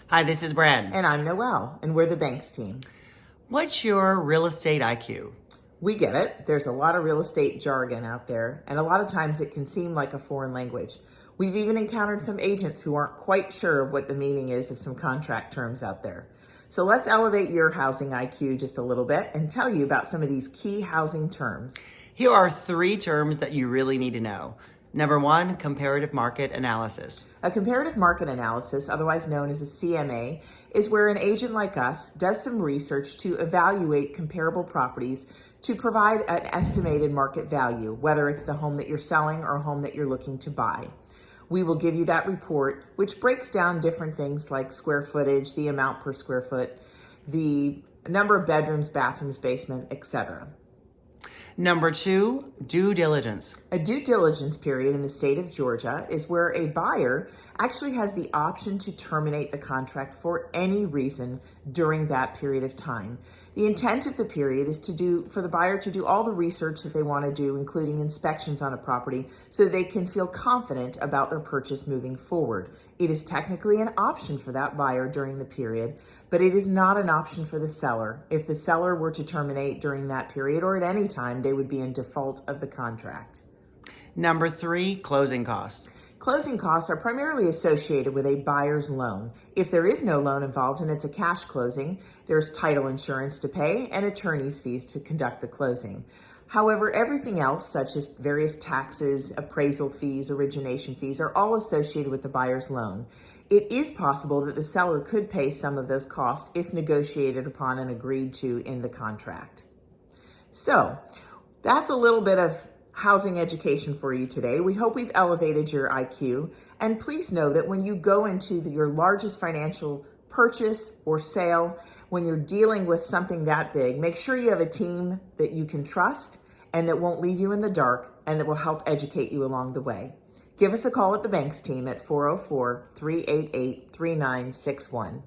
Hi, this is Brad. And I'm Noelle, and we're the Banks team. What's your real estate IQ? We get it. There's a lot of real estate jargon out there, and a lot of times it can seem like a foreign language. We've even encountered some agents who aren't quite sure of what the meaning is of some contract terms out there. So let's elevate your housing IQ just a little bit and tell you about some of these key housing terms. Here are 3 terms that you really need to know. Number 1, comparative market analysis. A comparative market analysis, otherwise known as a CMA, is where an agent like us does some research to evaluate comparable properties to provide an estimated market value, whether it's the home that you're selling or a home that you're looking to buy. We will give you that report, which breaks down different things like square footage, the amount per square foot, the number of bedrooms, bathrooms, basement, etc. Number 2, due diligence. A due diligence period in the state of Georgia is where a buyer actually has the option to terminate the contract for any reason during that period of time. The intent of the period is for the buyer to do all the research that they want to do, including inspections on a property, so that they can feel confident about their purchase moving forward. It is technically an option for that buyer during the period, but it is not an option for the seller. If the seller were to terminate during that period or at any time, they would be in default of the contract. Number 3, closing costs. Closing costs are primarily associated with a buyer's loan. If there is no loan involved and it's a cash closing, there's title insurance to pay and attorney's fees to conduct the closing. However, everything else, such as various taxes, appraisal fees, origination fees, are all associated with the buyer's loan. It is possible that the seller could pay some of those costs if negotiated upon and agreed to in the contract. So, that's a little bit of housing education for you today. We hope we've elevated your IQ, and please know that when you go into your largest financial purchase or sale, when you're dealing with something that big, make sure you have a team that you can trust and that won't leave you in the dark and that will help educate you along the way. Give us a call at the Banks team at 404-388-3961.